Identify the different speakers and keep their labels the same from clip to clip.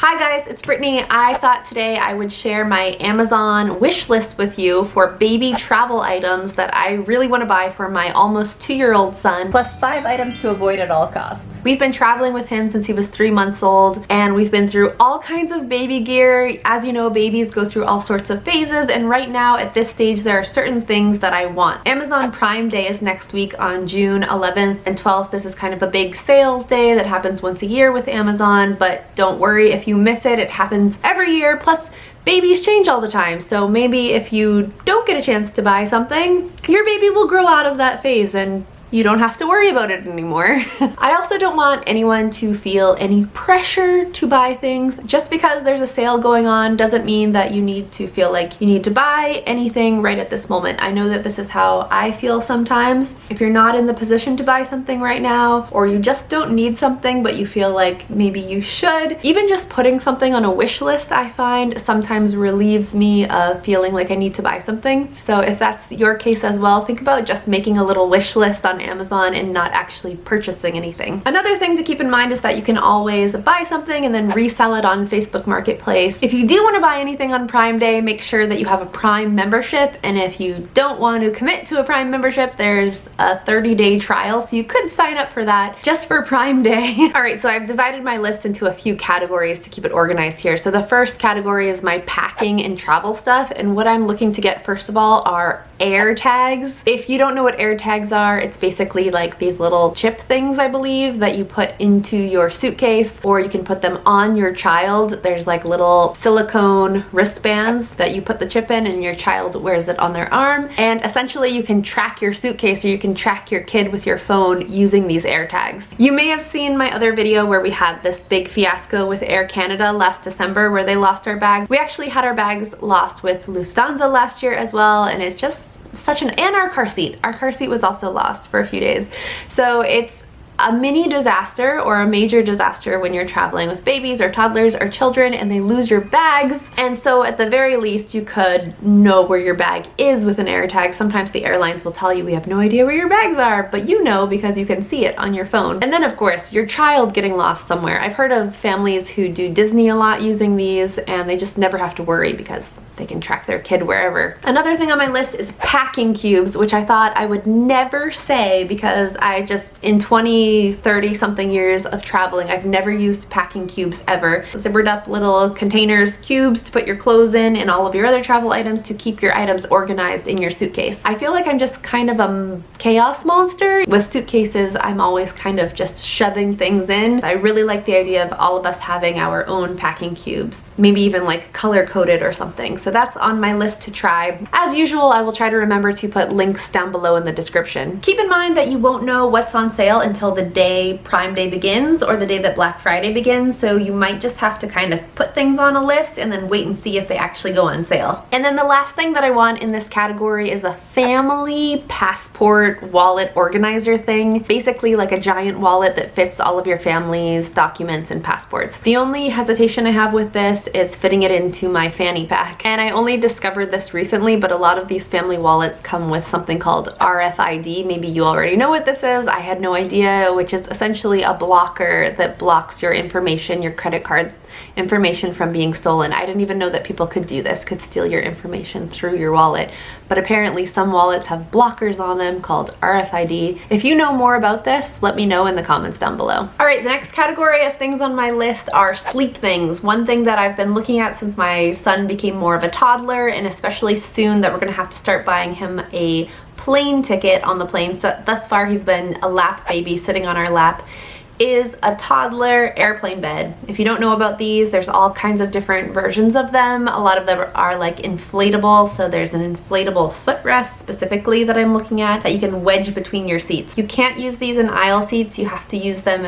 Speaker 1: Hi guys, it's Brittany. I thought today I would share my Amazon wish list with you for baby travel items that I really want to buy for my almost 2-year-old son, plus 5 items to avoid at all costs. We've been traveling with him since he was 3 months old, and we've been through all kinds of baby gear. As you know, babies go through all sorts of phases, and right now at this stage there are certain things that I want. Amazon Prime Day is next week on June 11th and 12th. This is kind of a big sales day that happens once a year with Amazon, but don't worry if you miss it. It happens every year, plus babies change all the time, so maybe if you don't get a chance to buy something, your baby will grow out of that phase and you don't have to worry about it anymore. I also don't want anyone to feel any pressure to buy things. Just because there's a sale going on doesn't mean that you need to feel like you need to buy anything right at this moment. I know that this is how I feel sometimes. If you're not in the position to buy something right now, or you just don't need something but you feel like maybe you should, even just putting something on a wish list I find sometimes relieves me of feeling like I need to buy something. So if that's your case as well, think about just making a little wish list on Amazon and not actually purchasing anything. Another thing to keep in mind is that you can always buy something and then resell it on Facebook Marketplace. If you do want to buy anything on Prime Day, make sure that you have a Prime membership, and if you don't want to commit to a Prime membership, there's a 30-day trial, so you could sign up for that just for Prime Day. Alright, so I've divided my list into a few categories to keep it organized here. So the first category is my packing and travel stuff, and what I'm looking to get first of all are AirTags. If you don't know what AirTags are, it's basically like these little chip things, I believe, that you put into your suitcase, or you can put them on your child. There's like little silicone wristbands that you put the chip in and your child wears it on their arm, and essentially you can track your suitcase or you can track your kid with your phone using these AirTags. You may have seen my other video where we had this big fiasco with Air Canada last December where they lost our bags. We actually had our bags lost with Lufthansa last year as well, and it's just and our car seat. Our car seat was also lost for a few days. So it's a mini disaster or a major disaster when you're traveling with babies or toddlers or children and they lose your bags. And so at the very least you could know where your bag is with an AirTag. Sometimes the airlines will tell you we have no idea where your bags are, but you know because you can see it on your phone. And then of course your child getting lost somewhere. I've heard of families who do Disney a lot using these and they just never have to worry because they can track their kid wherever. Another thing on my list is packing cubes, which I thought I would never say because I just, in 30 something years of traveling, I've never used packing cubes ever. Zippered up little containers, cubes to put your clothes in and all of your other travel items to keep your items organized in your suitcase. I feel like I'm just kind of a chaos monster. With suitcases, I'm always kind of just shoving things in. I really like the idea of all of us having our own packing cubes, maybe even like color-coded or something. So that's on my list to try. As usual, I will try to remember to put links down below in the description. Keep in mind that you won't know what's on sale until the day Prime Day begins or the day that Black Friday begins, so you might just have to kind of put things on a list and then wait and see if they actually go on sale. And then the last thing that I want in this category is a family passport wallet organizer thing. Basically like a giant wallet that fits all of your family's documents and passports. The only hesitation I have with this is fitting it into my fanny pack. And I only discovered this recently, but a lot of these family wallets come with something called RFID. Maybe you already know what this is. I had no idea, which is essentially a blocker that blocks your information, your credit card's information from being stolen. I didn't even know that people could do this, could steal your information through your wallet. But apparently some wallets have blockers on them called RFID. If you know more about this, let me know in the comments down below. Alright, the next category of things on my list are sleep things. One thing that I've been looking at since my son became more of a toddler, and especially soon that we're gonna have to start buying him a plane ticket on the plane. So thus far he's been a lap baby sitting on our lap, is a toddler airplane bed. If you don't know about these, there's all kinds of different versions of them. A lot of them are like inflatable, so there's an inflatable footrest specifically that I'm looking at that you can wedge between your seats. You can't use these in aisle seats, you have to use them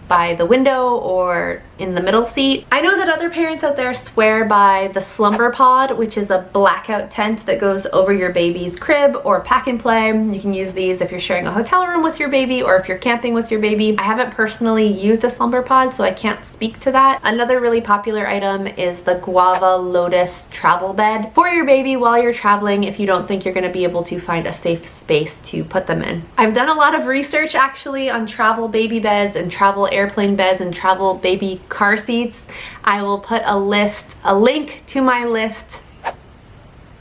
Speaker 1: by the window or in the middle seat. I know that other parents out there swear by the Slumber Pod, which is a blackout tent that goes over your baby's crib or pack and play. You can use these if you're sharing a hotel room with your baby or if you're camping with your baby. I haven't personally used a Slumber Pod, so I can't speak to that. Another really popular item is the Guava Lotus travel bed for your baby while you're traveling if you don't think you're going to be able to find a safe space to put them in. I've done a lot of research actually on travel baby beds and travel airplane beds and travel baby car seats. I will put a link to my list.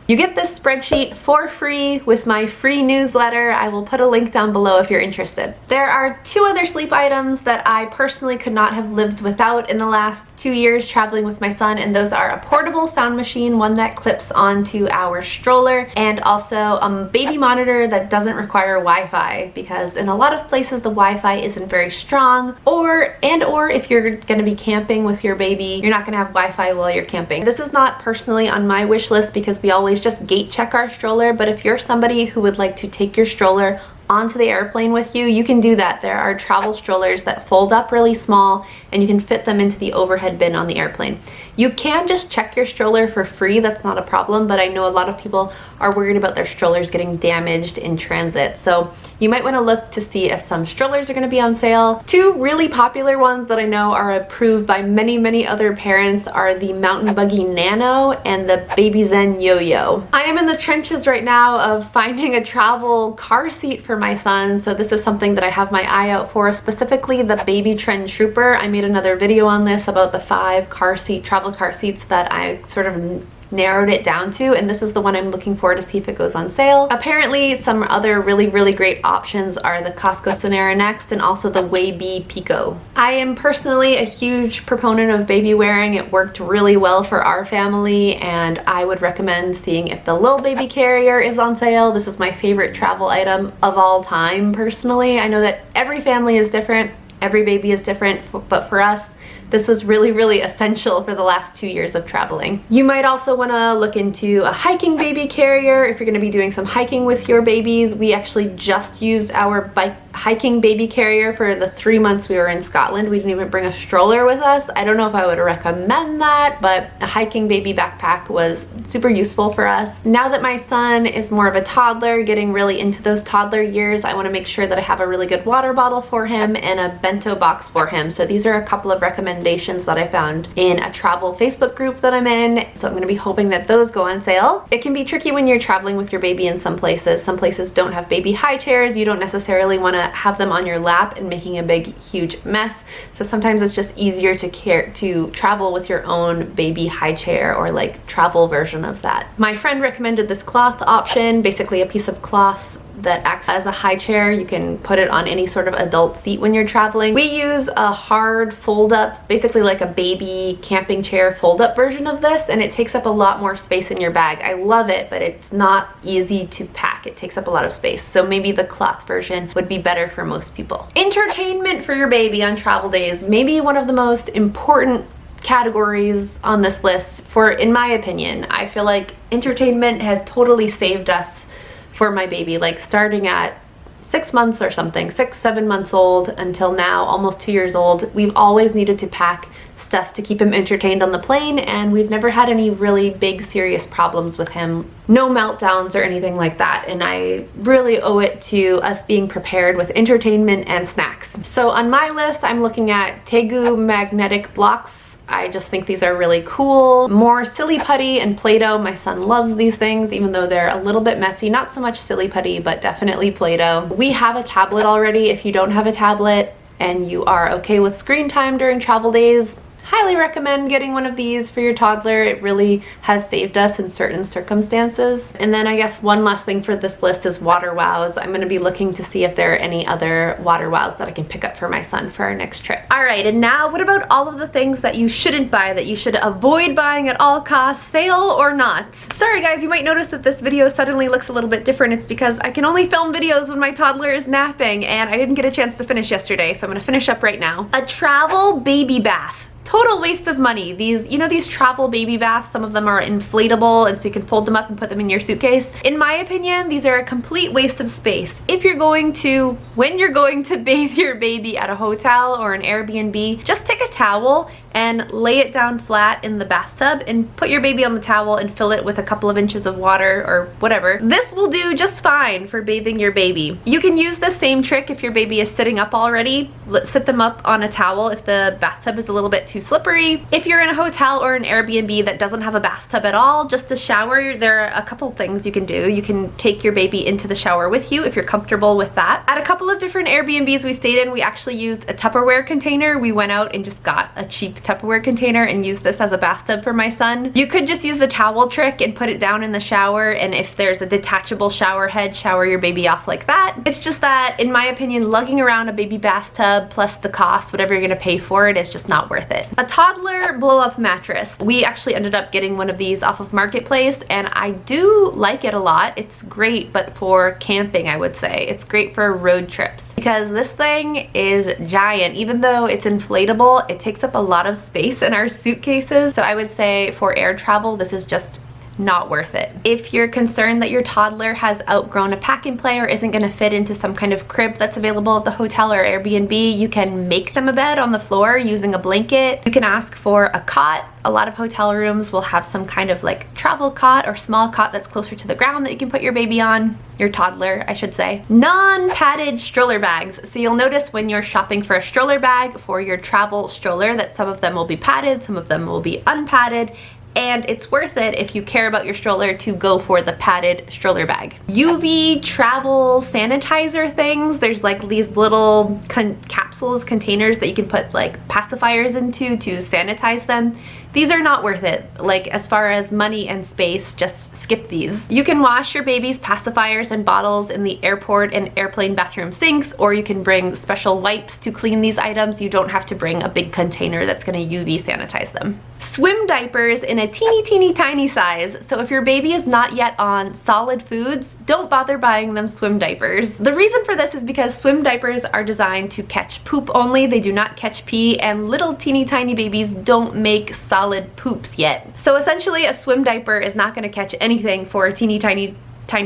Speaker 1: You get this spreadsheet for free with my free newsletter. I will put a link down below if you're interested. There are 2 other sleep items that I personally could not have lived without in the last 2 years traveling with my son, and those are a portable sound machine, one that clips onto our stroller, and also a baby monitor that doesn't require Wi-Fi, because in a lot of places the Wi-Fi isn't very strong, or if you're gonna be camping with your baby, you're not gonna have Wi-Fi while you're camping. This is not personally on my wish list because we always just gate check our stroller, but if you're somebody who would like to take your stroller onto the airplane with you, you can do that. There are travel strollers that fold up really small and you can fit them into the overhead bin on the airplane. You can just check your stroller for free, that's not a problem, but I know a lot of people are worried about their strollers getting damaged in transit. So you might want to look to see if some strollers are going to be on sale. 2 really popular ones that I know are approved by many other parents are the Mountain Buggy Nano and the Baby Zen Yo-Yo. I am in the trenches right now of finding a travel car seat for my son, so this is something that I have my eye out for, specifically the Baby Trend Trooper. I made another video on this about the 5 travel car seats that I sort of narrowed it down to, and this is the one I'm looking for to see if it goes on sale. Apparently some other really great options are the Costco Sonera Next and also the Waybe Pico. I am personally a huge proponent of baby wearing. It worked really well for our family, and I would recommend seeing if the little baby carrier is on sale. This is my favorite travel item of all time personally. I know that every family is different, every baby is different, but for us, this was really essential for the last 2 years of traveling. You might also want to look into a hiking baby carrier if you're going to be doing some hiking with your babies. We actually just used our hiking baby carrier for the 3 months we were in Scotland. We didn't even bring a stroller with us. I don't know if I would recommend that, but a hiking baby backpack was super useful for us. Now that my son is more of a toddler, getting really into those toddler years, I want to make sure that I have a really good water bottle for him and a bento box for him. So these are a couple of recommendations that I found in a travel Facebook group that I'm in. So I'm going to be hoping that those go on sale. It can be tricky when you're traveling with your baby in some places. Some places don't have baby high chairs. You don't necessarily want to have them on your lap and making a big huge mess. So sometimes it's just easier to travel with your own baby high chair or like travel version of that. My friend recommended this cloth option, basically a piece of cloth that acts as a high chair. You can put it on any sort of adult seat when you're traveling. We use a hard fold up, basically like a baby camping chair fold up version of this, and it takes up a lot more space in your bag. I love it, but it's not easy to pack. It takes up a lot of space. So maybe the cloth version would be better for most people. Entertainment for your baby on travel days, maybe one of the most important categories on this list in my opinion. I feel like entertainment has totally saved us for my baby, like starting at 6 months or something, 7 months old until now, almost 2 years old. We've always needed to pack stuff to keep him entertained on the plane, and we've never had any really big serious problems with him. No meltdowns or anything like that, and I really owe it to us being prepared with entertainment and snacks. So on my list, I'm looking at Tegu magnetic blocks. I just think these are really cool. More Silly Putty and Play-Doh. My son loves these things, even though they're a little bit messy. Not so much Silly Putty, but definitely Play-Doh. We have a tablet already. If you don't have a tablet and you are okay with screen time during travel days, highly recommend getting one of these for your toddler. It really has saved us in certain circumstances. And then I guess one last thing for this list is water wows. I'm going to be looking to see if there are any other water wows that I can pick up for my son for our next trip. All right, and now what about all of the things that you shouldn't buy, that you should avoid buying at all costs, sale or not? Sorry guys, you might notice that this video suddenly looks a little bit different. It's because I can only film videos when my toddler is napping, and I didn't get a chance to finish yesterday, so I'm going to finish up right now. A travel baby bath. Total waste of money. These, you know, these travel baby baths, some of them are inflatable, and so you can fold them up and put them in your suitcase. In my opinion, these are a complete waste of space. When you're going to bathe your baby at a hotel or an Airbnb, just take a towel and lay it down flat in the bathtub and put your baby on the towel and fill it with a couple of inches of water or whatever. This will do just fine for bathing your baby. You can use the same trick if your baby is sitting up already. Let's sit them up on a towel if the bathtub is a little bit too slippery. If you're in a hotel or an Airbnb that doesn't have a bathtub at all, just to shower, there are a couple things you can do. You can take your baby into the shower with you if you're comfortable with that. At a couple of different Airbnbs we stayed in, we actually used a Tupperware container. We went out and just got a cheap Tupperware container and used this as a bathtub for my son. You could just use the towel trick and put it down in the shower, and if there's a detachable shower head, shower your baby off like that. It's just that, in my opinion, lugging around a baby bathtub plus the cost, whatever you're gonna pay for it, is just not worth it. A toddler blow-up mattress. We actually ended up getting one of these off of Marketplace, and I do like it a lot. It's great, but for camping, I would say. It's great for road trips because this thing is giant. Even though it's inflatable, it takes up a lot of space in our suitcases. So I would say for air travel, this is just not worth it. If you're concerned that your toddler has outgrown a pack and play or isn't going to fit into some kind of crib that's available at the hotel or Airbnb, you can make them a bed on the floor using a blanket. You can ask for a cot. A lot of hotel rooms will have some kind of like travel cot or small cot that's closer to the ground that you can put your baby on, your toddler, I should say. Non-padded stroller bags. So you'll notice when you're shopping for a stroller bag for your travel stroller that some of them will be padded, some of them will be unpadded, and it's worth it if you care about your stroller to go for the padded stroller bag. UV travel sanitizer things, there's like these little capsules, containers that you can put like pacifiers into to sanitize them. These are not worth it. Like, as far as money and space, just skip these. You can wash your baby's pacifiers and bottles in the airport and airplane bathroom sinks, or you can bring special wipes to clean these items. You don't have to bring a big container that's gonna UV sanitize them. Swim diapers in a teeny tiny size. So if your baby is not yet on solid foods, don't bother buying them swim diapers. The reason for this is because swim diapers are designed to catch poop only. They do not catch pee, and little teeny tiny babies don't make solid poops yet. So essentially a swim diaper is not going to catch anything for a teeny tiny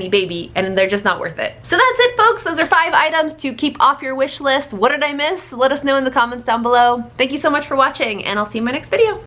Speaker 1: baby, and they're just not worth it. So that's it, folks. Those are 5 items to keep off your wish list. What did I miss? Let us know in the comments down below. Thank you so much for watching, and I'll see you in my next video.